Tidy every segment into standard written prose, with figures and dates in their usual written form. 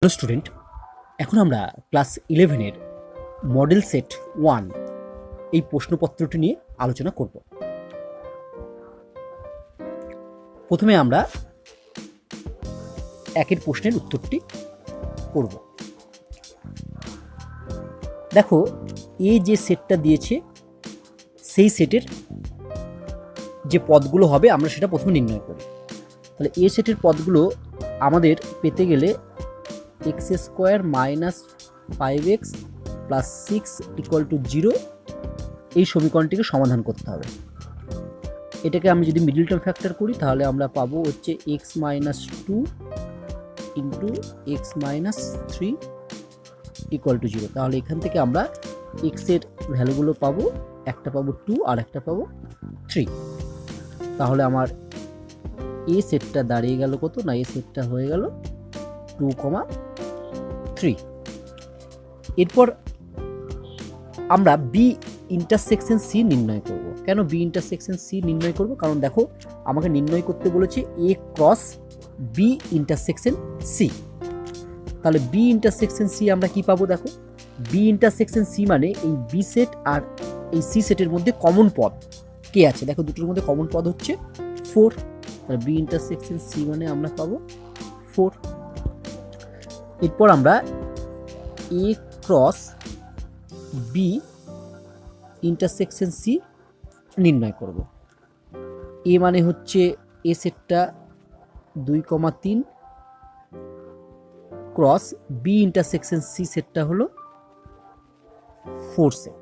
Hello student, এখন আমরা class 11-এর model set 1 এই প্রশ্নপত্রটি নিয়ে আলোচনা করব। প্রথমে আমরা একের প্রশ্নের উত্তরটি করব। দেখো, এই যে সেটটা দিয়েছে সেই সেটের যে পদগুলো হবে আমরা সেটা প্রথমে নির্ণয় করি। তাহলে এই সেটের পদগুলো আমাদের পেতে গেলে x² - 5x + 6 = 0 এই সমীকরণটিকে সমাধান করতে হবে। এটাকে আমি যদি মিডল টার্ম ফ্যাক্টর করি তাহলে আমরা পাবো হচ্ছে x - 2 × x - 3 = 0। তাহলে এখান থেকে আমরা x এর ভ্যালুগুলো পাবো, একটা পাবো 2 আর একটা পাবো 3। তাহলে আমার এ সেটটা দাঁড়িয়ে গেল কত না, এ সেটটা হয়ে গেল 2,3। এরপর আমরা বি ইন্টারসেকশন সি নির্ণয় করব। কেন বি ইন্টারসেকশন সি নির্ণয় করব? কারণ দেখো, আমাকে নির্ণয় করতে বলেছে এ ক্রস বি ইন্টারসেকশন সি। তাহলে বি ইন্টারসেকশন সি আমরা কি পাবো? দেখো, বি ইন্টারসেকশন সি মানে এই বি সেট আর এই সি সেটের মধ্যে কমন পদ কে আছে? দেখো, দুটোর মধ্যে কমন পদ হচ্ছে 4। তাহলে বি ইন্টারসেকশন সি মানে আমরা পাবো 4। এরপর আমরা এ ক্রস বি ইন্টারসেকশন সি নির্ণয় করব। এ মানে হচ্ছে এ সেটটা 2,3 ক্রস বি ইন্টারসেকশন সি সেটটা হলো 4 সেট।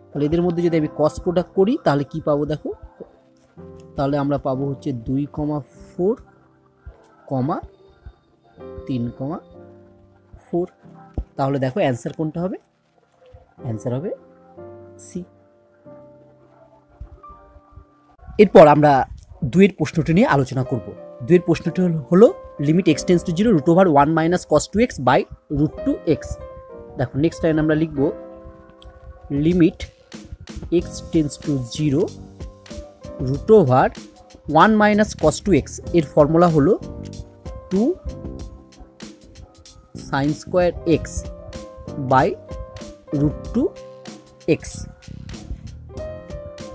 তাহলে এদের মধ্যে যদি আমি ক্রস প্রোডাক্ট করি তাহলে কি পাবো? দেখো, তাহলে আমরা পাবো হচ্ছে 2,4, 3,4। তাহলে দেখো অ্যান্সার কোনটা হবে? অ্যান্সার হবে সি। এরপর আমরা দুইয়ের প্রশ্নটি নিয়ে আলোচনা করব। দুইয়ের প্রশ্নটি হলো limit x tends two 0 √1 - cos 2x /√2x। দেখো, নেক্সট লাইন আমরা লিখব limit x tends two 0 √1 - cos 2x। এর ফর্মুলা হলো 2 sin² x /√2x।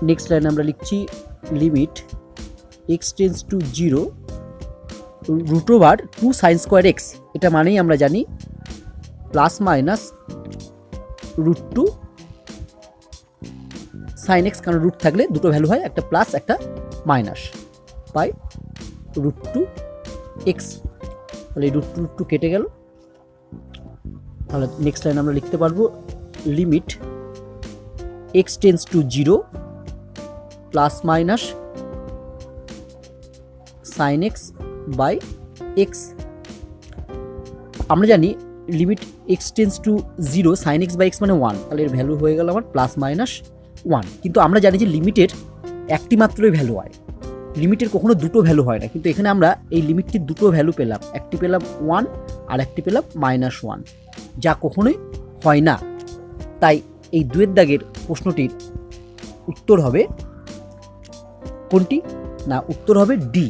Next line আমরা লিখছি limit x tends two 0 √2 sin² x। এটা মানেই আমরা জানি ±√2 sin x, কারণ রুট থাকলে দুটো ভ্যালু হয়, একটা প্লাস একটা মাইনাস, /√2x। তাহলে এই √2 কেটে গেল। তাহলে নেক্সট লাইন আমরা লিখতে পারবো limit x tends two 0 ± sin x /x। আমরা জানি limit x tends two 0 sin x /x মানে 1। তাহলে এর ভ্যালু হয়ে গেল আমার ±1। কিন্তু আমরা জানি যে লিমিটের একটি মাত্রই ভ্যালু হয়, লিমিটের কখনো দুটো ভ্যালু হয় না। কিন্তু এখানে আমরা এই লিমিটটির দুটো ভ্যালু পেলাম, একটি পেলাম 1 আর একটি পেলাম -1, যা কখনোই হয় না। তাই এই দুয়ের দাগের প্রশ্নটির উত্তর হবে কোনটি? না, উত্তর হবে ডি,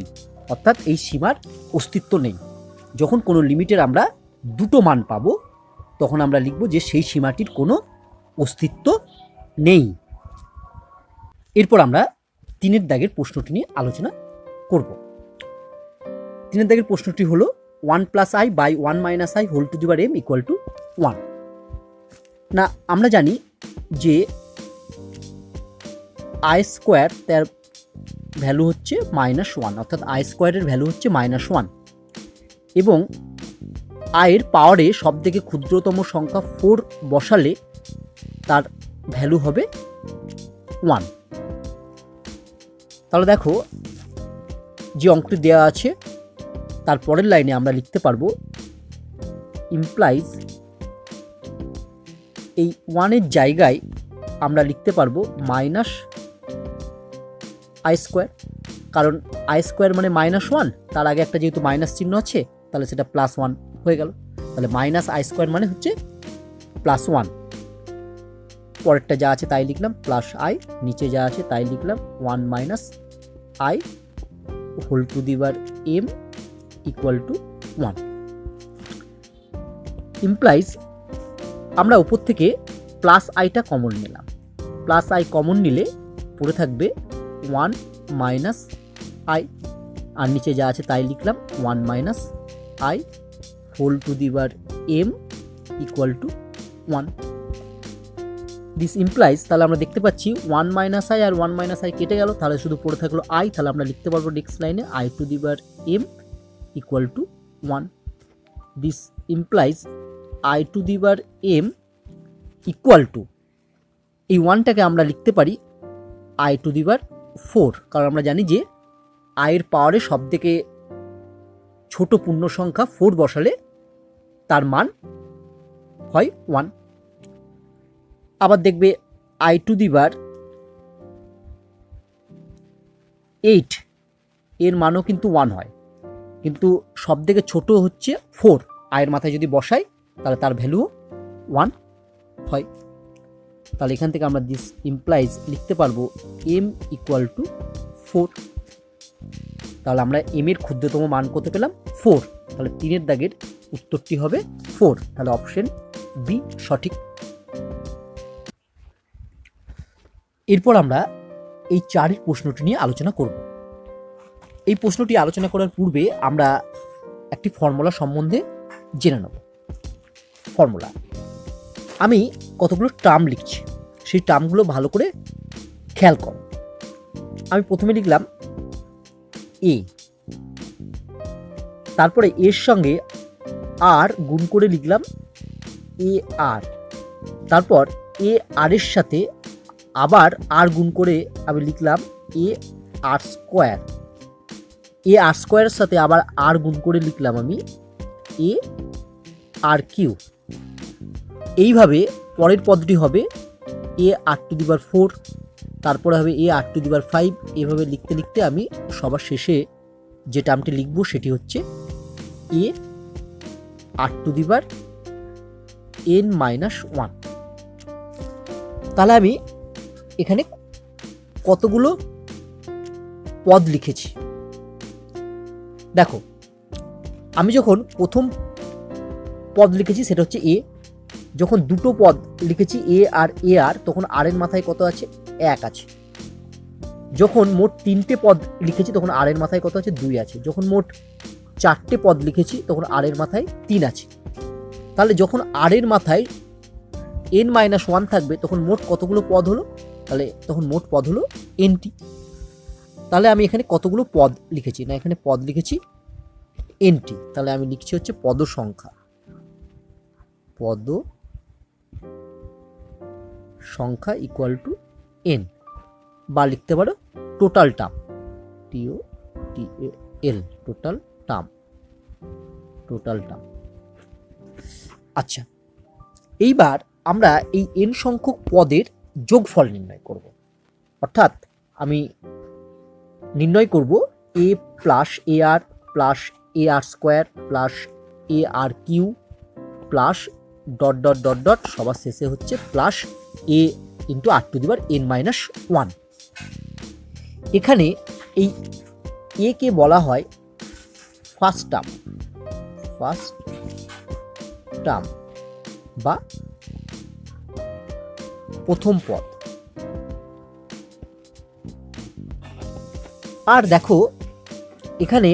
অর্থাৎ এই সীমার অস্তিত্ব নেই। যখন কোনো লিমিটের আমরা দুটো মান পাবো তখন আমরা লিখব যে সেই সীমাটির কোনো অস্তিত্ব নেই। এরপর আমরা তিনের দাগের প্রশ্নটি নিয়ে আলোচনা করব। তিনের দাগের প্রশ্নটি হলো 1 + i / 1 - i whole to the power m = 1। না, আমরা জানি যে i² তার ভ্যালু হচ্ছে -1, অর্থাৎ i² এর ভ্যালু হচ্ছে -1 এবং i এর পাওয়ারে সবথেকে ক্ষুদ্রতম সংখ্যা 4 বসালে তার ভ্যালু হবে 1। তাহলে দেখো, যে অঙ্কটি দেওয়া আছে তার পরের লাইনে আমরা লিখতে পারবো ইমপ্লাইজ, এই 1 এর জায়গায় আমরা লিখতে পারবো -i², কারণ i² মানে -1, তার আগে একটা যেহেতু মাইনাস চিহ্ন আছে তাহলে সেটা +1 হয়ে গেল। তাহলে -i² মানে হচ্ছে +1। পরেরটা যা আছে তাই লিখলাম +i, নিচে যা আছে তাই লিখলাম 1 - i whole to the power m = 1। Implies আমরা উপর থেকে প্লাস আইটা কমন নিলাম, প্লাস আই কমন নিলে পড়ে থাকবে 1 মাইনাস আই, আর নিচে যা আছে তাই লিখলাম 1 minus i whole to the power m equal to 1। This implies তাহলে আমরা দেখতে পাচ্ছি 1 মাইনাস আই আর 1 মাইনাস আই কেটে গেল, তাহলে শুধু পড়ে থাকলো আই, তাহলে আমরা লিখতে পারবো নেক্সট লাইনে I to the power m equal to 1। This implies I to the power m equal two, এই 1টাকে আমরা লিখতে পারি আই টু দি পাওয়ার 4, কারণ আমরা জানি যে আয়ের পাওয়ারে সব থেকে ছোট পূর্ণ সংখ্যা 4 বসালে তার মান হয় 1। আবার দেখবে আই টু দি পাওয়ার 8 এর মানও কিন্তু 1 হয়, কিন্তু সব থেকে ছোট হচ্ছে 4, আয়ের মাথায় যদি বসাই তাহলে তার ভ্যালু 1 হয়। তাহলে এখান থেকে আমরা দিস ইমপ্লাইজ লিখতে পারবো m ইকুয়াল টু 4। তাহলে আমরা m এর ক্ষুদ্রতম মান কত পেলাম 4, তাহলে 3-এর দাগের উত্তরটি হবে 4, তাহলে অপশন বি সঠিক। এরপর আমরা এই 4-এর প্রশ্নটি নিয়ে আলোচনা করব। এই প্রশ্নটি আলোচনা করার পূর্বে আমরা একটি ফর্মুলা সম্বন্ধে জেনে নেব। ফর্মুলা, আমি কতগুলো টার্ম লিখছি, সেই টার্মগুলো ভালো করে খেয়াল করো। আমি প্রথমে লিখলাম এ, তারপরে এর সঙ্গে আর গুণ করে লিখলাম এ আর, তারপর এ আর এর সাথে আবার আর গুণ করে আমি লিখলাম এ আর স্কোয়ার, এ আর স্কোয়ারের সাথে আবার আর গুণ করে লিখলাম আমি এ আর কিউ। এইভাবে পরের পদটি হবে এ আর টু দি পাওয়ার 4, তারপরে হবে এ আর টু দি পাওয়ার 5। এভাবে লিখতে লিখতে আমি সবার শেষে যে টার্মটি লিখব সেটি হচ্ছে a r to the power n minus 1। তাহলে আমি এখানে কতগুলো পদ লিখেছি দেখো। আমি যখন প্রথম পদ লিখেছি সেটা হচ্ছে এ, যখন দুটো পদ লিখেছি এ আর তখন আর এর মাথায় কত আছে 1 আছে, যখন মোট 3টে পদ লিখেছি তখন আর এর মাথায় কত আছে 2 আছে, যখন মোট 4টে পদ লিখেছি তখন আর এর মাথায় 3 আছে। তাহলে যখন আর এর মাথায় n মাইনাস 1 থাকবে তখন মোট কতগুলো পদ হলো, তাহলে তখন মোট পদ হলো nটি। তাহলে আমি এখানে কতগুলো পদ লিখেছি, না এখানে পদ লিখেছি nটি, তাহলে আমি লিখছি হচ্ছে পদ সংখ্যা, পদ সংখ্যা ইকুয়াল টু n, বা লিখতে পারো total term, TOTAL total term, total term. আচ্ছা, এইবার আমরা এই n সংখ্যক পদের যোগফল নির্ণয় করব। অর্থাৎ আমি নির্ণয় করব a plus a r plus a r square plus a r cube plus dot dot dot dot সবার শেষে হচ্ছে plus a into r to the power n minus 1। এখানে এই এ কে বলা হয় ফার্স্ট টার্ম বা প্রথম পদ। আর দেখো এখানে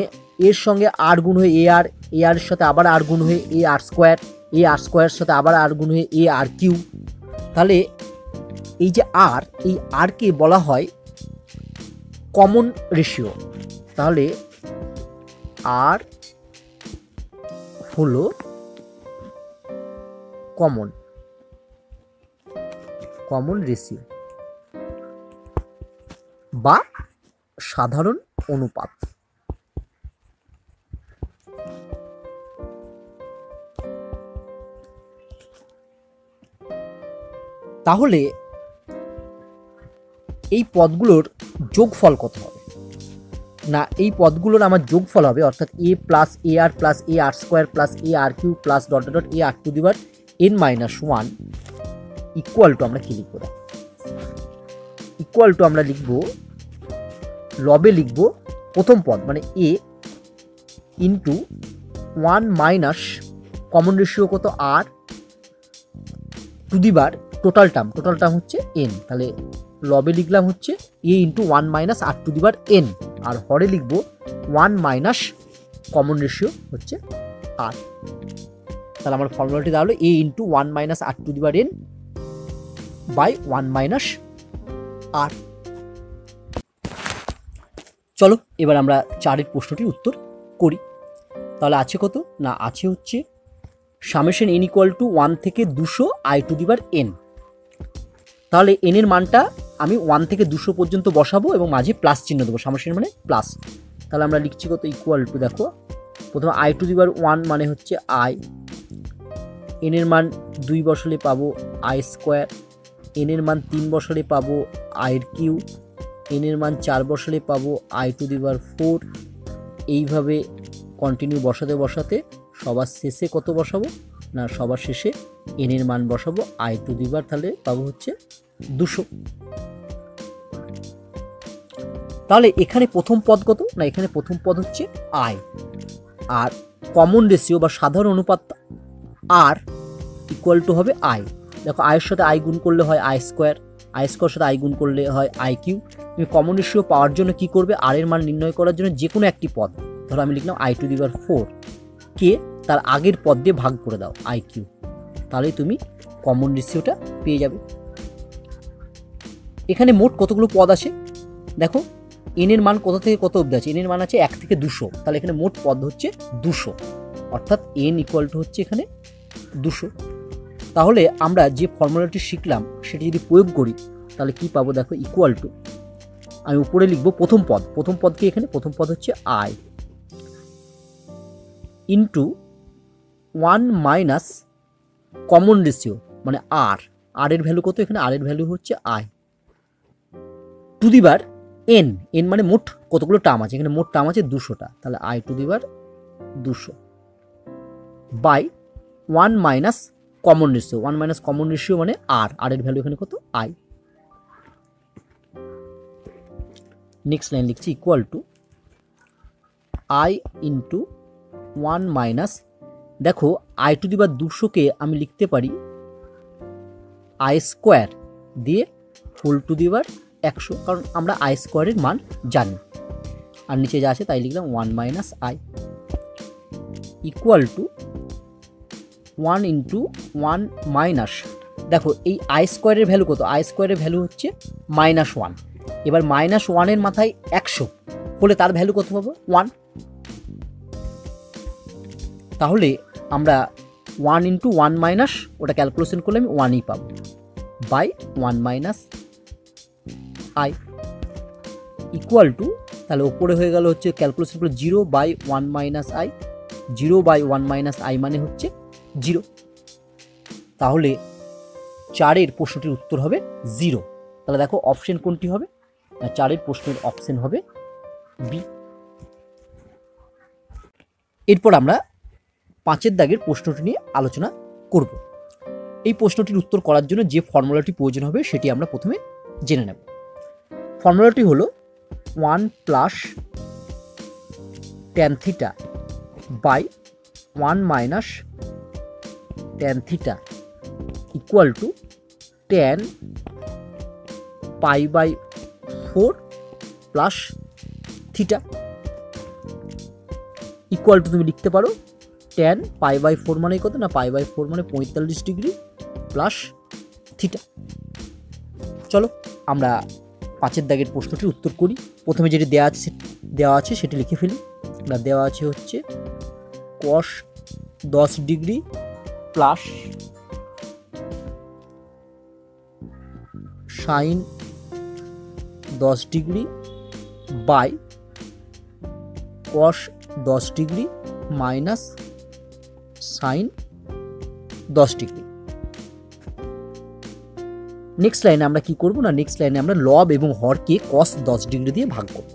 এর সঙ্গে আর গুণ হয়ে এ আর এর সাথে আবার আর গুণ হয়ে এ আর স্কোয়ার সাথে আবার আর গুণ হয়ে এ আর কিউ। তাহলে এই যে আর, এই আর কে বলা হয় কমন রেশিও। তাহলে আর হলো কমন রেশিও বা সাধারণ অনুপাত। তাহলে এই পদগুলোর যোগফল কত হবে, না এই পদগুলোর আমার যোগফল হবে অর্থাৎ a plus a r plus a r square plus a r cube plus dot dot a r to the power n minus 1 equal to আমরা কি লিখব, ইকুয়াল টু আমরা লিখব লবে লিখব প্রথম পদ মানে a into 1 minus common ratio কত আর টু দি বার টোটাল টার্ম হচ্ছে এন, তাহলে লবে লিখলাম হচ্ছে a into 1 minus r to the বার এন, আর হরে লিখব 1 মাইনাস কমন রেশিও হচ্ছে আর। তাহলে আমার ফর্মুলাটি দাঁড়ালো a into 1 minus r to the বার এন বাই 1 মাইনাস আর। চলো এবার আমরা 4-এর প্রশ্নটির উত্তর করি। তাহলে আছে কত না, আছে হচ্ছে সামেশন এন ইকুয়াল টু 1 থেকে 200 আই টু দি বার এন। তাহলে এন এর মানটা আমি 1 থেকে 200 পর্যন্ত বসাবো এবং মাঝে প্লাস চিহ্ন দেবো, সামেশন মানে প্লাস। তাহলে আমরা লিখছি কত, ইকুয়াল টু, দেখো প্রথমে আই টু দি বার 1 মানে হচ্ছে আই, এন এর মান 2 বসালে পাবো আই স্কোয়ার, এন এর মান 3 বসালে পাবো আইয়ের কিউ, এন এর মান 4 বসালে পাবো আই টু দি বার 4। এইভাবে কন্টিনিউ বসাতে বসাতে সবার শেষে কত বসাবো না, সবার শেষে এন এর মান বসাবো আই টু দি বার, তাহলে পাবো হচ্ছে 200। তাহলে এখানে প্রথম পদ কত না, এখানে প্রথম পদ হচ্ছে আই, আর কমন রেশিও বা সাধারণ অনুপাত আর ইকুয়াল টু হবে আই। দেখো আয়ের সাথে আই গুণ করলে হয় আই স্কোয়ার, আই স্কোয়ার সাথে আই গুণ করলে হয় আই কিউ। তুমি কমন রেশিও পাওয়ার জন্য কি করবে, আর এর মান নির্ণয় করার জন্য যে কোনো একটি পদ, ধরো আমি লিখলাম আই টু দি বার 4 কে তার আগের পদ দিয়ে ভাগ করে দাও আই কিউ, তাহলেই তুমি কমন রেশিওটা পেয়ে যাবে। এখানে মোট কতগুলো পদ আছে দেখো, এন এর মান কত থেকে কত অবধি আছে, এন এর মান আছে 1 থেকে 200, তাহলে এখানে মোট পদ হচ্ছে 200, অর্থাৎ এন ইকুয়াল টু হচ্ছে এখানে 200। তাহলে আমরা যে ফর্মুলাটি শিখলাম সেটি যদি প্রয়োগ করি তাহলে কি পাবো, দেখো ইকুয়াল টু, আমি উপরে লিখবো প্রথম পদকে এখানে প্রথম পদ হচ্ছে I into 1 minus common ratio মানে আর, আর এর ভ্যালু কত, এখানে আর এর ভ্যালু হচ্ছে আই টু দি বার এন, এন মানে মোট কতগুলো টার্ম আছে, এখানে মোট টার্ম আছে 200টা, তাহলে আই টু দি বার 200 by 1 minus common ratio, 1 minus common ratio মানে আর, আর এর ভ্যালু এখানে কত আই। নেক্সট লাইন লিখছি equal to i into 1 minus, দেখো আই টু দি বার 200কে আমি লিখতে পারি আই স্কোয়ার দিয়ে হোল টু দি বার 100, কারণ আমরা আই স্কোয়ারের মান জানি, আর নিচে যা আছে তাই লিখলাম 1 minus i equal to 1 into 1 minus, দেখো এই আই স্কোয়ারের ভ্যালু কত, আই স্কোয়ারের ভ্যালু হচ্ছে -1, এবার -1 এর মাথায় 100 হলে তার ভ্যালু কত পাবো 1, তাহলে আমরা 1 ইন্টু 1 মাইনাস ওটা ক্যালকুলেশন করলে আমি 1ই পাবো by 1 minus i equal to, তাহলে ওপরে হয়ে গেল হচ্ছে ক্যালকুলেশন করে 0 by 1 minus i, 0 by 1 minus i মানে হচ্ছে 0। তাহলে 4-এর প্রশ্নটির উত্তর হবে 0। তাহলে দেখো অপশন কোনটি হবে, 4-এর প্রশ্নের অপশন হবে বি। এরপর আমরা 5-এর দাগের প্রশ্নটি নিয়ে আলোচনা করব। এই প্রশ্নটির উত্তর করার জন্য যে ফর্মুলাটি প্রয়োজন হবে সেটি আমরা প্রথমে জেনে নেব। ফর্মুলাটি হলো 1 plus tan theta by 1 minus tan theta equal to tan pi by 4 plus theta equal to তুমি লিখতে পারো ট্যান পাই বাই 4 মানে কত না, পাই বাই 4 মানে 45 ডিগ্রি প্লাস থিটা। চলো আমরা 5-এর দাগের প্রশ্নটির উত্তর করি। প্রথমে যেটি দেওয়া আছে সেটি লিখে ফেলি। আমরা দেওয়া আছে হচ্ছে cos 10 degree plus sine 10 degree by cos 10 degree minus sine 10 degree. Next লাইনে আমরা কি করব না, নেক্সট লাইনে আমরা লব এবং হরকে cos 10 ডিগ্রি দিয়ে ভাগ করব।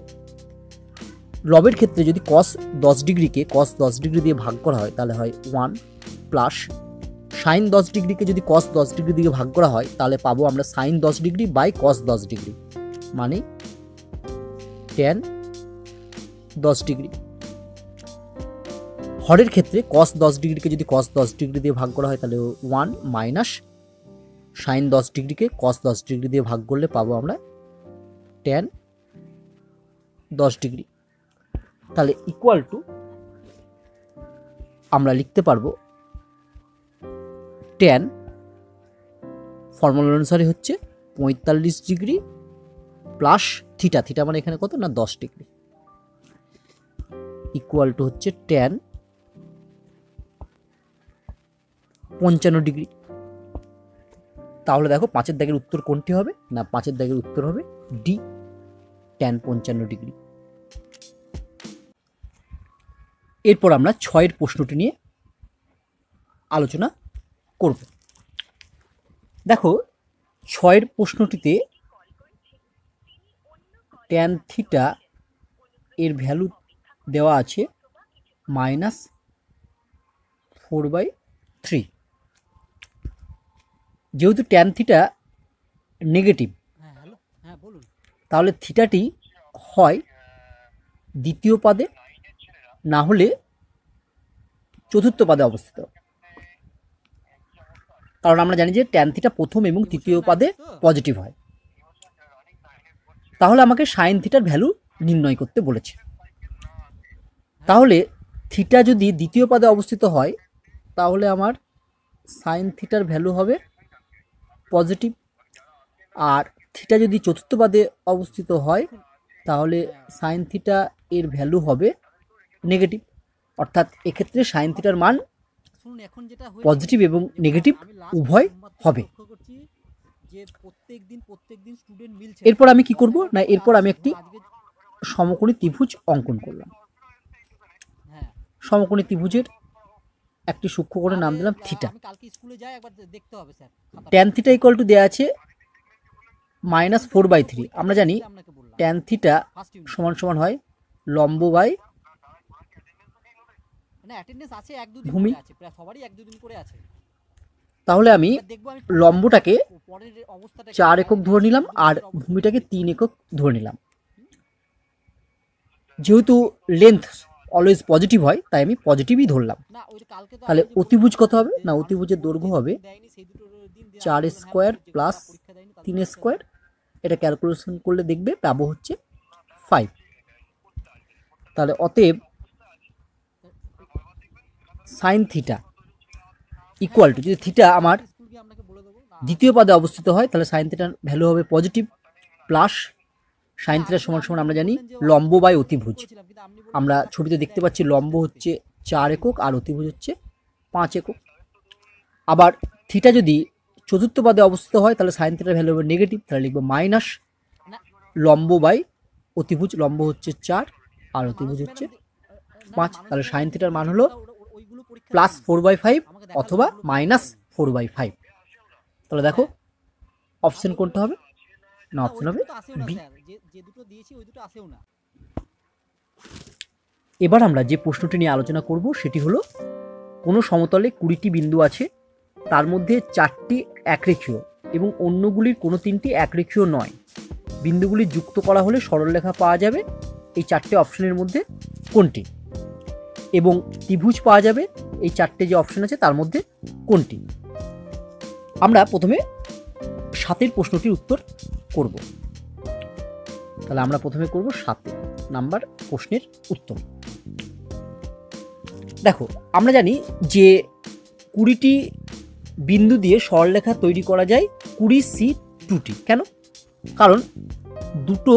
লবের ক্ষেত্রে যদি cos 10 ডিগ্রিকে cos 10 ডিগ্রি দিয়ে ভাগ করা হয় তাহলে হয় 1 প্লাস সাইন 10 ডিগ্রিকে যদি cos 10 ডিগ্রি দিয়ে ভাগ করা হয় তাহলে পাবো আমরা sine 10 degree by cos 10 degree মানে tan 10 ডিগ্রি। হরের ক্ষেত্রে cos 10 ডিগ্রিকে যদি cos 10 ডিগ্রি দিয়ে ভাগ করা হয় তাহলে 1 মাইনাস sin 10 ডিগ্রিকে cos 10 ডিগ্রি দিয়ে ভাগ করলে পাবো আমরা tan 10 ডিগ্রি। তাহলে ইকুয়াল টু আমরা লিখতে পারবো tan ফর্মুলা অনুসারে হচ্ছে 45 ডিগ্রি প্লাস থিটা, থিটা মানে এখানে কত না 10 ডিগ্রি, ইকুয়াল টু হচ্ছে tan 55 ডিগ্রি। তাহলে দেখো 5-এর দাগের উত্তর কোনটি হবে না 5-এর দাগের উত্তর হবে ডি, tan 55 ডিগ্রি। এরপর আমরা 6-এর প্রশ্নটি নিয়ে আলোচনা করব। দেখো 6-এর প্রশ্নটিতে tan থিটা এর ভ্যালু দেওয়া আছে -4/3। যেহেতু tan থিটা নেগেটিভ, তাহলে থিটাটি হয় দ্বিতীয় পাদে না হলে চতুর্থ পাদে অবস্থিত, কারণ আমরা জানি যে tan থিটা প্রথম এবং তৃতীয় পাদে পজিটিভ হয়। তাহলে আমাকে sin থিটার ভ্যালু নির্ণয় করতে বলেছে। তাহলে থিটা যদি দ্বিতীয় পাদে অবস্থিত হয় তাহলে আমার sin থিটার ভ্যালু হবে পজিটিভ, আর থিটা যদি চতুর্থ পাদে অবস্থিত হয় তাহলে sin থিটা এর ভ্যালু হবে নেগেটিভ। অর্থাৎ এক্ষেত্রে sin থিটার মান পজিটিভ এবং নেগেটিভ উভয় হবে। এরপর আমি কি করব না এরপর আমি একটি সমকোণী ত্রিভুজ অঙ্কন করলাম। সমকোণী ত্রিভুজের একটি সূক্ষ্মকোণের নাম দিলাম theta. tan theta equal two দেওয়া আছে -4/3। আমরা জানি tan থিটা সমান সমান হয় লম্ব বাই ভূমি। তাহলে আমি লম্বটাকে 4 একক ধরে নিলাম আর ভূমিটাকে 3 একক ধরে নিলাম। যেহেতু লেন্থ অলওয়েজ পজিটিভ হয় তাই আমি পজিটিভই ধরলাম। তাহলে অতিভুজ কত হবে না অতিভুজের দৈর্ঘ্য হবে 4 স্কোয়ার প্লাস 3 স্কোয়ার। এটা ক্যালকুলেশন করলে দেখবে পাবো হচ্ছে 5। তাহলে অতএব sin থিটা ইকুয়াল টু, যদি থিটা আমার দ্বিতীয় পাদে অবস্থিত হয় তাহলে sin থিটার ভ্যালু হবে পজিটিভ প্লাস sin থিটা সমান সমান আমরা জানি লম্ব বাই অতিভুজ। আমরা ছবিতে দেখতে পাচ্ছি লম্ব হচ্ছে 4 একক আর অতিভুজ হচ্ছে 5 একক। আবার থিটা যদি চতুর্থ পাদে অবস্থিত হয় তাহলে sin থিটার ভ্যালু হবে নেগেটিভ, তাহলে লিখবো মাইনাস লম্ব বাই অতিভুজ। লম্ব হচ্ছে 4 আর অতিভুজ হচ্ছে 5। তাহলে sin থিটার মান হলো +4/5 অথবা -4/5। তাহলে দেখো অপশন কোনটা হবে না অপশন হবে বি। এবার আমরা যে প্রশ্নটি নিয়ে আলোচনা করব সেটি হলো কোনো সমতলে 20টি বিন্দু আছে, তার মধ্যে 4টি একরেখীয় এবং অন্যগুলির কোনো 3টি একরেখীয় নয়। বিন্দুগুলি যুক্ত করা হলে সরলরেখা পাওয়া যাবে। এই 4টে অপশনের মধ্যে কোনটি? এবং ত্রিভুজ পাওয়া যাবে এই 4টে যে অপশন আছে তার মধ্যে কোনটি? আমরা প্রথমে 7 প্রশ্নটির উত্তর করব। তাহলে আমরা প্রথমে করব 7 নাম্বার প্রশ্নের উত্তর। দেখো আমরা জানি যে 20টি বিন্দু দিয়ে সরলরেখা তৈরি করা যায় 20C2টি। কেন? কারণ দুটো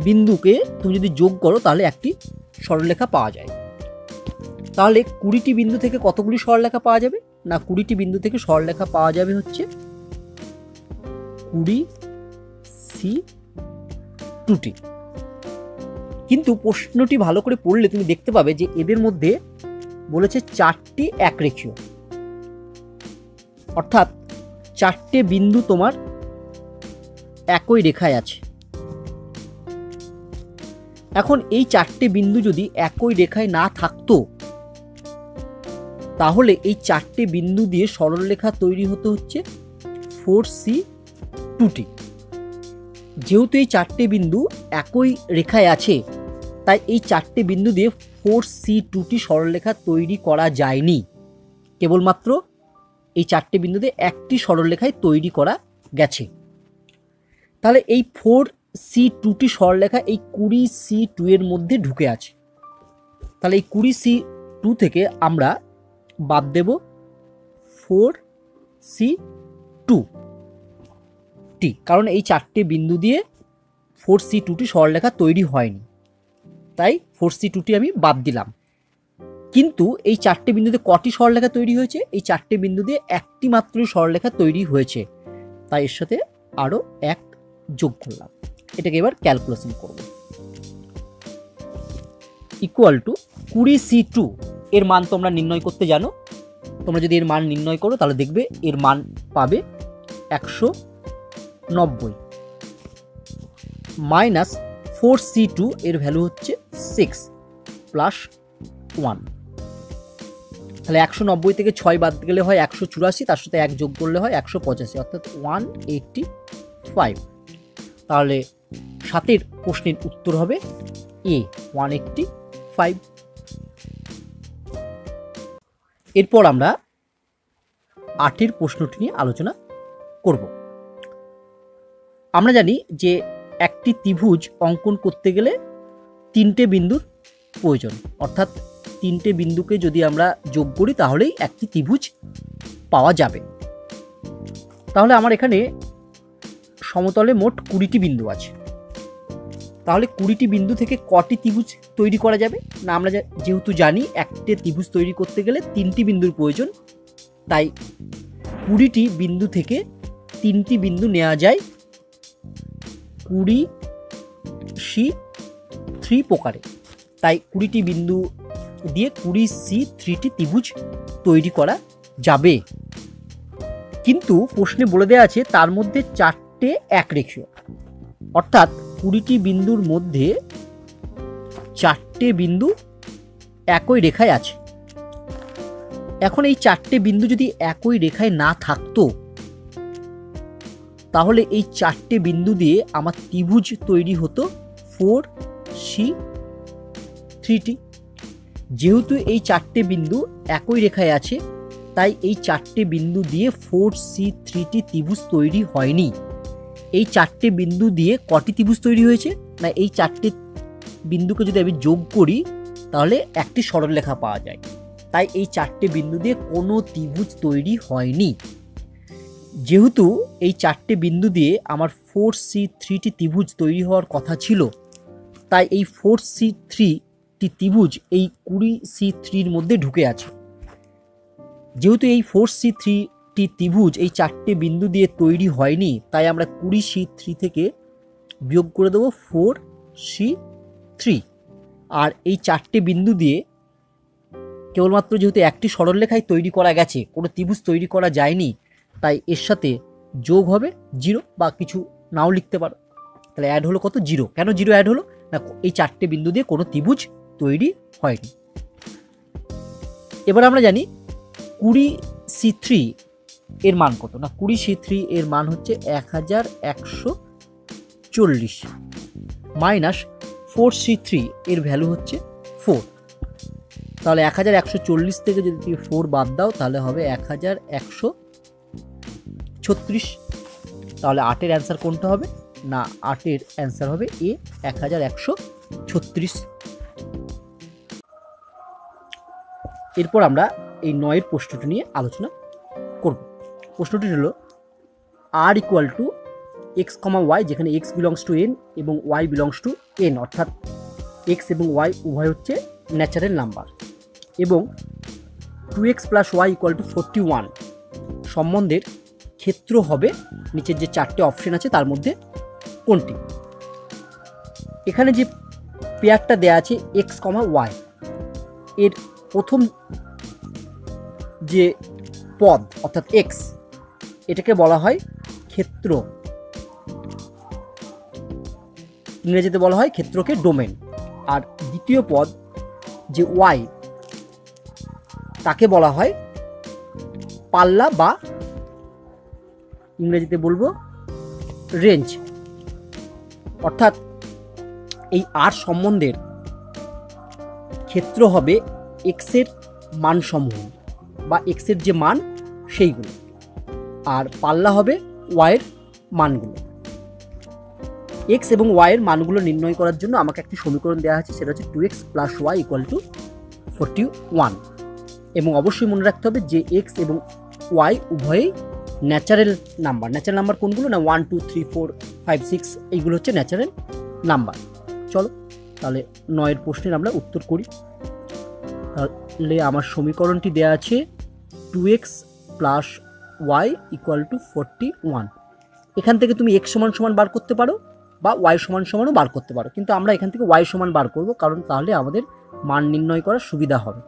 বিন্দুকে তুমি যদি যোগ করো তাহলে একটি সরলরেখা পাওয়া যায়। তাহলে 20টি বিন্দু থেকে কতগুলি সরলরেখা পাওয়া যাবে না 20টি বিন্দু থেকে সরলরেখা পাওয়া যাবে হচ্ছে 20C2টি। কিন্তু প্রশ্নটি ভালো করে পড়লে তুমি দেখতে পাবে যে এদের মধ্যে বলেছে 4টি একরেখীয়, অর্থাৎ 4টে বিন্দু তোমার একই রেখায় আছে। এখন এই 4টে বিন্দু যদি একই রেখায় না থাকতো তাহলে এই 4টে বিন্দু দিয়ে সরলরেখা তৈরি হতে হচ্ছে 4C2টি। যেহেতু এই 4টে বিন্দু একই রেখায় আছে তাই এই চারটে বিন্দু দিয়ে 4C2টি সরলরেখা তৈরি করা যায়নি, কেবলমাত্র এই চারটে বিন্দুতে একটি সরলরেখায় তৈরি করা গেছে। তাহলে এই 4C2টি সরলরেখা এই 20C2 এর মধ্যে ঢুকে আছে। তাহলে এই 20C2 থেকে আমরা বাদ দেব 4C2টি, কারণ এই চারটে বিন্দু দিয়ে 4C2টি সরলরেখা তৈরি হয়নি, তাই 4C2টি আমি বাদ দিলাম। কিন্তু এই চারটে বিন্দুতে কটি সরলরেখা তৈরি হয়েছে? এই চারটে বিন্দু দিয়ে একটি মাত্র সরলরেখা তৈরি হয়েছে, তাই এর সাথে আরও এক যোগ করলাম। এটাকে এবার ক্যালকুলেশন করব। ইকুয়াল টু 20C2 এর মান তোমরা নির্ণয় করতে জানো। তোমরা যদি এর মান নির্ণয় করো তাহলে দেখবে এর মান পাবে 190 মাইনাস 4C2 এর ভ্যালু হচ্ছে 6 প্লাস 1। তাহলে 190 থেকে 6 বাদ গেলে হয় 184, তার সাথে 1 যোগ করলে হয় 185, অর্থাৎ 185। তাহলে 7 প্রশ্নের উত্তর হবে এ, 185। এরপর আমরা 8 প্রশ্নটি নিয়ে আলোচনা করব। আমরা জানি যে একটি ত্রিভুজ অঙ্কন করতে গেলে 3টে বিন্দুর প্রয়োজন, অর্থাৎ 3টে বিন্দুকে যদি আমরা যোগ করি তাহলেই একটি ত্রিভুজ পাওয়া যাবে। তাহলে আমার এখানে সমতলে মোট 20টি বিন্দু আছে। তাহলে 20টি বিন্দু থেকে কটি ত্রিভুজ তৈরি করা যাবে? না, আমরা যেহেতু জানি একটা ত্রিভুজ তৈরি করতে গেলে 3টি বিন্দুর প্রয়োজন, তাই 20টি বিন্দু থেকে 3টি বিন্দু নেওয়া যায় 20C3 প্রকারে। তাই 20টি বিন্দু দিয়ে 20C3টি ত্রিভুজ তৈরি করা যাবে। কিন্তু প্রশ্নে বলে দেওয়া আছে তার মধ্যে 4টে একরেখীয়, অর্থাৎ 20টি বিন্দুর মধ্যে 4টে বিন্দু একই রেখায় আছে। এখন এই 4টে বিন্দু যদি একই রেখায় না থাকতো তাহলে এই 4টে বিন্দু দিয়ে আমার ত্রিভুজ তৈরি হতো 4C3টি। যেহেতু এই 4টে বিন্দু একই রেখায় আছে তাই এই 4টে বিন্দু দিয়ে 4C3টি ত্রিভুজ তৈরি হয়নি। এই 4টে বিন্দু দিয়ে কটি ত্রিভুজ তৈরি হয়েছে? না, এই 4টে বিন্দুকে যদি আমি যোগ করি তাহলে একটি সরলরেখা পাওয়া যায়। তাই এই 4টে বিন্দু দিয়ে কোনো ত্রিভুজ তৈরি হয়নি। যেহেতু এই 4টে বিন্দু দিয়ে আমার 4C3টি ত্রিভুজ তৈরি হওয়ার কথা ছিল, তাই এই 4C3টি ত্রিভুজ এই 20C3-র মধ্যে ঢুকে আছে। যেহেতু এই 4C3টি ত্রিভুজ এই 4টে বিন্দু দিয়ে তৈরি হয়নি, তাই আমরা 20C3 থেকে বিয়োগ করে দেবো 4C3। আর এই 4টে বিন্দু দিয়ে কেবলমাত্র যেহেতু একটি সরলরেখায় তৈরি করা গেছে, কোনো ত্রিভুজ তৈরি করা যায়নি, তাই এর সাথে যোগ হবে 0, বা কিছু নাও লিখতে পারো। তাহলে অ্যাড হলো কত? 0। কেন 0 অ্যাড হলো? না, এই 4টে বিন্দু দিয়ে কোনো ত্রিভুজ তৈরি হয়নি। এবার আমরা জানি 20C3 এর মান কত? না, 20C3 এর মান হচ্ছে 1140 মাইনাস 4C3 এর ভ্যালু হচ্ছে 4। তাহলে 1140 থেকে যদি তুমি 4 বাদ দাও তাহলে হবে 1136। তাহলে 8-এর অ্যান্সার কোনটা হবে? না, 8-এর অ্যান্সার হবে এ, 1136। এরপর আমরা এই 9-এর প্রশ্নটি নিয়ে আলোচনা করব। প্রশ্নটি হলো r equal to x, y, যেখানে x বিলংস টু n এবং y বিলংস টু n, অর্থাৎ x এবং y উভয় হচ্ছে ন্যাচারাল নাম্বার, এবং 2x plus y equal to 41 সম্বন্ধের ক্ষেত্র হবে নিচের যে 4টে অপশন আছে তার মধ্যে কোনটি? এখানে যে পেয়ারটা দেয়া আছে x, y, এর প্রথম যে পদ অর্থাৎ x, এটাকে বলা হয় ক্ষেত্র, ইংরেজিতে বলা হয় ক্ষেত্রকে ডোমেন। আর দ্বিতীয় পদ যে y, তাকে বলা হয় পাল্লা, বা ইংরেজিতে বলবো রেঞ্জ। অর্থাৎ এই r সম্বন্ধের ক্ষেত্র হবে এক্সের মানসমূহ বা এক্সের যে মান সেইগুলো, আর পাল্লা হবে ওয়াইয়ের মানগুলো। এক্স এবং ওয়াইয়ের মানগুলো নির্ণয় করার জন্য আমাকে একটি সমীকরণ দেওয়া আছে, সেটা হচ্ছে 2x + y = 41। এবং অবশ্যই মনে রাখতে হবে যে এক্স এবং ওয়াই উভয়ই ন্যাচারাল নাম্বার। ন্যাচারাল নাম্বার কোনগুলো? না 1 2 3 4 5 6 এইগুলো হচ্ছে ন্যাচারাল নাম্বার। চলো তাহলে 9 প্রশ্নের আমরা উত্তর করি। তাহলে আমার সমীকরণটি দেওয়া আছে 2x + y = 41। এখান থেকে তুমি x সমান বার করতে পারো বা y সমানও বার করতে পারো, কিন্তু আমরা এখান থেকে y সমান বার করব, কারণ তাহলে আমাদের মান নির্ণয় করার সুবিধা হবে।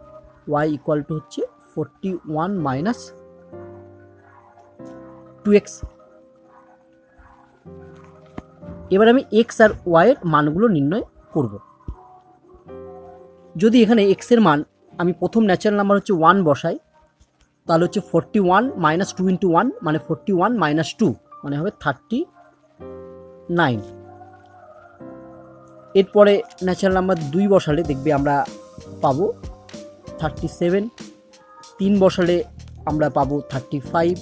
y = হচ্ছে 41 - 2x। এবার আমি x আর y এর মানগুলো নির্ণয় করব। যদি এখানে x এর মান আমি প্রথম ন্যাচারাল নাম্বার হচ্ছে 1 বসাই, তাহলে হচ্ছে 41 - 2 × 1 মানে 41 - 2 মানে হবে 39। এরপরে ন্যাচারাল নাম্বার 2 বসালে দেখবে আমরা পাবো 37, 3 বসালে আমরা পাবো 35।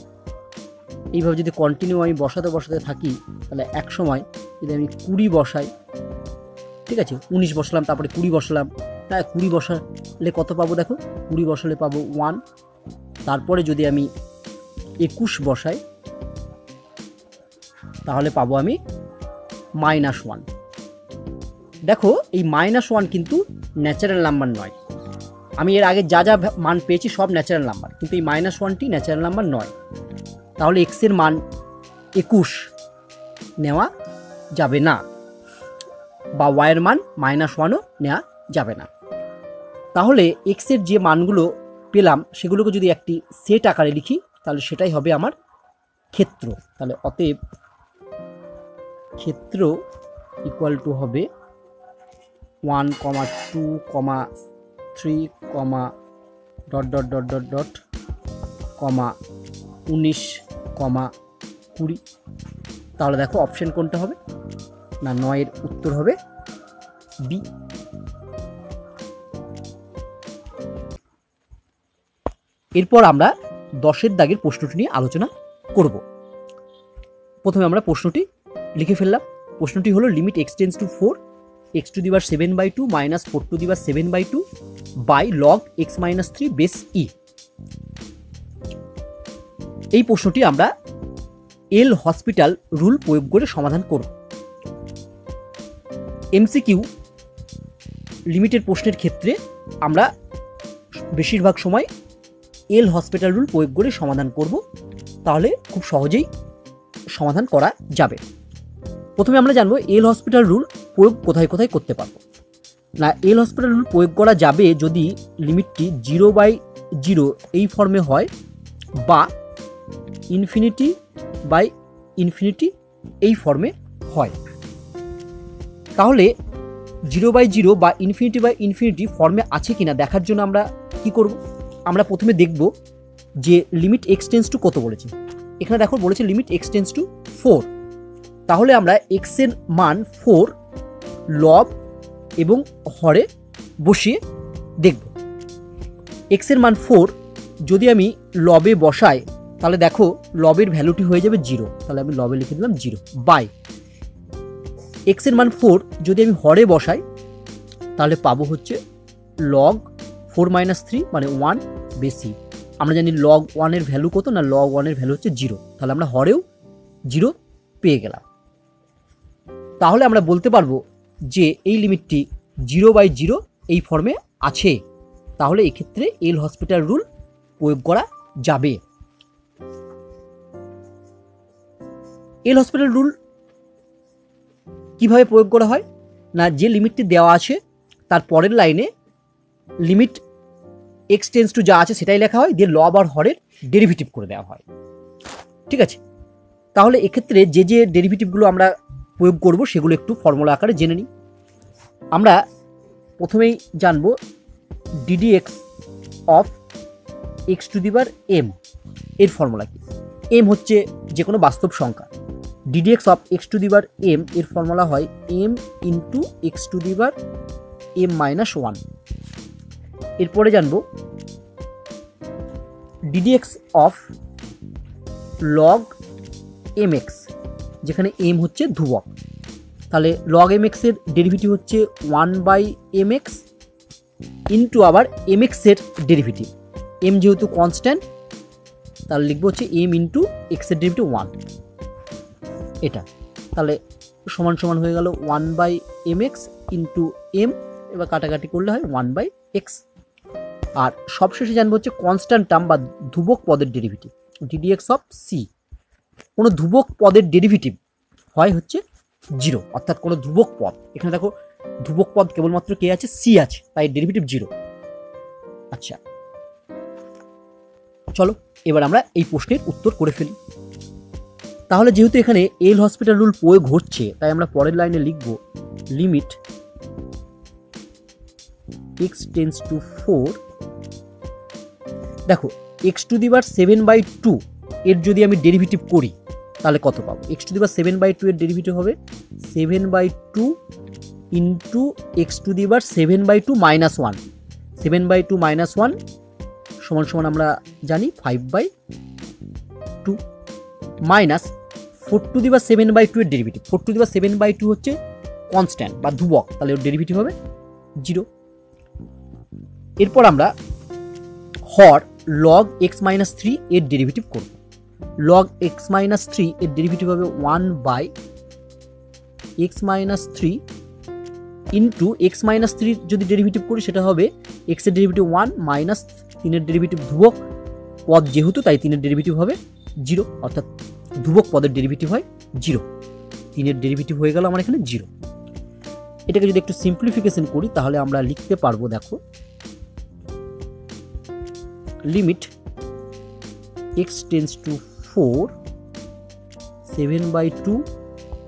এইভাবে যদি কন্টিনিউ আমি বসাতে থাকি তাহলে এক সময় যদি আমি 20 বসাই, ঠিক আছে, 19 বসালাম, তারপরে 20 বসালাম, হ্যাঁ 20 বসালে কত পাবো? দেখো 20 বসালে পাবো 1। তারপরে যদি আমি 21 বসাই তাহলে পাবো আমি -1। দেখো এই -1 কিন্তু ন্যাচারাল নাম্বার নয়। আমি এর আগে যা যা মান পেয়েছি সব ন্যাচারাল নাম্বার, কিন্তু এই -1টি ন্যাচারাল নাম্বার নয়। তাহলে x এর মান 21 নেওয়া যাবে না, বা y এর মান -1ও নেওয়া যাবে না। তাহলে x এর যে মানগুলো পেলাম সেগুলোকে যদি একটি সেট আকারে লিখি তাহলে সেটাই হবে আমার ক্ষেত্র। তাহলে অতএব ক্ষেত্র = হবে 1, 2, 3, 19, 20। তাহলে দেখো অপশন কোনটা হবে? না 9 এর উত্তর হবে বি। এরপর আমরা 10 এর দাগের প্রশ্নটি নিয়ে আলোচনা করব। প্রথমে আমরা প্রশ্নটি লিখে ফেললাম। প্রশ্নটি হলো limit x tends to 4 x⁻⁷/2 - 4⁻⁷/2 by log x - 3 base e। এই প্রশ্নটি আমরা এল হসপিটাল রুল প্রয়োগ করে সমাধান করব। এমসিকিউ লিমিটের প্রশ্নের ক্ষেত্রে আমরা বেশিরভাগ সময় এল হসপিটাল রুল প্রয়োগ করে সমাধান করব, তাহলে খুব সহজেই সমাধান করা যাবে। প্রথমে আমরা জানবো এল হসপিটাল রুল প্রয়োগ কোথায় কোথায় করতে পারবো। না এল হসপিটাল রুল প্রয়োগ করা যাবে যদি লিমিটটি 0/0 এই ফর্মে হয় বা ∞/∞ এই ফর্মে হয়। তাহলে 0/0 বা ∞/∞ ফর্মে আছে কিনা দেখার জন্য আমরা কি করব? আমরা প্রথমে দেখব যে লিমিট x টেন্ডস টু কত বলেছে। এখানে দেখো বলেছে লিমিট x টেন্ডস টু 4। তাহলে আমরা x এর মান 4 লব এবং হরে বসিয়ে দেখব। x এর মান 4 যদি আমি লবে বসাই তাহলে দেখো লবের ভ্যালুটি হয়ে যাবে 0, তাহলে আমি লবে লিখে দিলাম 0 বাই x এর মান 4 যদি আমি হরে বসাই তাহলে পাবো হচ্ছে log 4 - 3 মানে 1 বেশি। আমরা জানি log 1 এর ভ্যালু কত? না log 1 এর ভ্যালু হচ্ছে 0, তাহলে আমরা হরেও 0 পেয়ে গেলাম। তাহলে আমরা বলতে পারবো যে এই লিমিটটি 0/0 এই ফর্মে আছে। তাহলে এক্ষেত্রে এল হসপিটাল রুল প্রয়োগ করা যাবে। এল হসপিটাল রুল কিভাবে প্রয়োগ করা হয়? না যে লিমিটটি দেওয়া আছে তার পরের লাইনে লিমিট x টেন্ডস টু যা আছে সেটাই লেখা হয়, দিয়ে লব আর হরের ডেরিভেটিভ করে দেওয়া হয়। ঠিক আছে, তাহলে এক্ষেত্রে যে যে ডেরিভেটিভগুলো আমরা প্রয়োগ করব সেগুলো একটু ফর্মুলা আকারে জেনে নিই। আমরা প্রথমেই জানব ddx অফ x⁻m এর ফর্মুলা কি। m হচ্ছে যে কোনো বাস্তব সংখ্যা, ddx অফ x⁻m এর ফর্মুলা হয় m × x⁻m - 1। এরপরে জানবো d d x of log m x, যেখানে এম হচ্ছে ধ্রুবক। তাহলে লগ এম এক্সের ডেরিভেটিভ হচ্ছে 1/mx ইন্টু আবার এম এক্সের ডেরিভেটিভ। এম যেহেতু কনস্ট্যান্ট তাহলে লিখবো হচ্ছে এম ইন্টু এক্সের ডেরিভেটিভ 1, এটা। তাহলে সমান সমান হয়ে গেল 1/mx ইন্টু এম, এবার কাটাকাটি করলে হয় 1/x। আর সবশেষে জানবো হচ্ছে কনস্ট্যান্ট টার্ম বা ধ্রুবক পদের ডেরিভেটিভ, ডিডিএক্স অফ সি। কোনো ধ্রুবক পদের ডেরিভেটিভ হয় হচ্ছে 0, অর্থাৎ কোনো ধ্রুবক পদ, এখানে দেখো ধ্রুবক পদ কেবলমাত্র কে আছে, সি আছে, তাই ডেরিভেটিভ 0। আচ্ছা চলো এবার আমরা এই প্রশ্নের উত্তর করে ফেলি। তাহলে যেহেতু এখানে এল হসপিটাল রুল প্রয়োগ হচ্ছে, তাই আমরা পরের লাইনে লিখব লিমিট x টেন্ডস টু 4। দেখো x⁷ এর যদি আমি ডেরিভেটিভ করি তাহলে কত পাবো? x⁷ এর ডেরিভেটিভ হবে 7/2 ইন্টু x⁷ মাইনাস 1। 7/2 মাইনাস 1 সমান সমান আমরা জানি 5/2 মাইনাস 4⁷ এর ডেরিভেটিভ। 4⁷ হচ্ছে কনস্ট্যান্ট বা ধ্রুবক, তাহলে ওর ডেরিভেটিভ হবে 0। এরপর আমরা হর লগ x-3 এর ডেরিভেটিভ করব। লগ x-3 এর ডেরিভেটিভ হবে 1/x-3 ইন্টু x-3 যদি ডেরিভেটিভ করি সেটা হবে x এর ডেরিভেটিভ 1 মাইনাস 3 এর ডেরিভেটিভ ধ্রুবক পদ যেহেতু, তাই 3 এর ডেরিভেটিভ হবে 0, অর্থাৎ ধ্রুবক পদের ডেরিভেটিভ হয় 0। 3 এর ডেরিভেটিভ হয়ে গেল আমার এখানে 0। এটাকে যদি একটু সিম্পলিফিকেশন করি তাহলে আমরা লিখতে পারবো, দেখো limit x tends to 4 7/2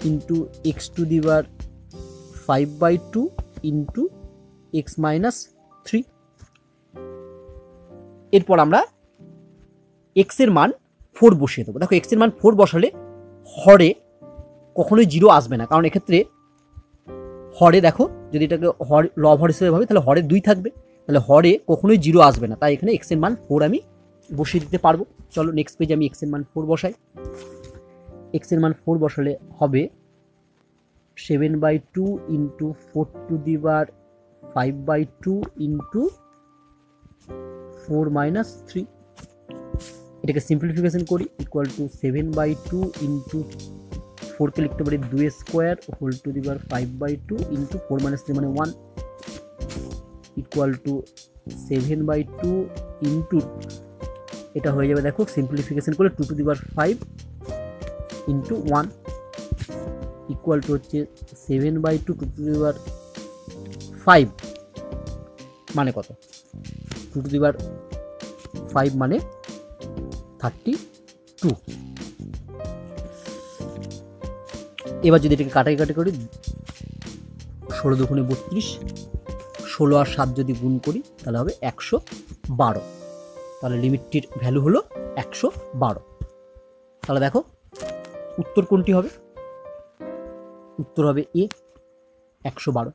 into x⁵5/2 into x-3। এরপর আমরা x এর মান 4 বসিয়ে দেবো। দেখো x এর মান 4 বসালে হরে কখনোই 0 আসবে না, কারণ এক্ষেত্রে হরে দেখো যদি এটাকে লব হর হিসেবে ভাবে তাহলে হরে 2 থাকবে, তাহলে হরে কখনোই 0 আসবে না, তাই এখানে x এর মান 4 আমি বসিয়ে দিতে পারবো। চলো নেক্সট পেজে আমি x এর মান 4 বসাই। x এর মান 4 বসালে হবে 7/2 ইন্টু 4⁵5/2 ইন্টু 4-3। এটাকে সিম্পলিফিকেশন করি, ইকুয়াল টু 7/2 ইন্টু 4কে লিখতে পারি 2² whole to the power 5/2 into 4-3 মানে 1 ইকুয়াল টু 7/2 ইন্টু এটা হয়ে যাবে, দেখো সিম্পলিফিকেশন করলে 2 two the power 5 into 1 equal two হচ্ছে 7/2 2 টু দি পাওয়ার 5 মানে কত? 2 টু দি পাওয়ার 5 মানে 32। এবার যদি এটাকে কাটাকাটি করি 16 দুগুণে 32, 16 আর 7 যদি গুণ করি তাহলে হবে 112। তাহলে লিমিটটির ভ্যালু হলো 112। তাহলে দেখো উত্তর কোনটি হবে? উত্তর হবে এ 112।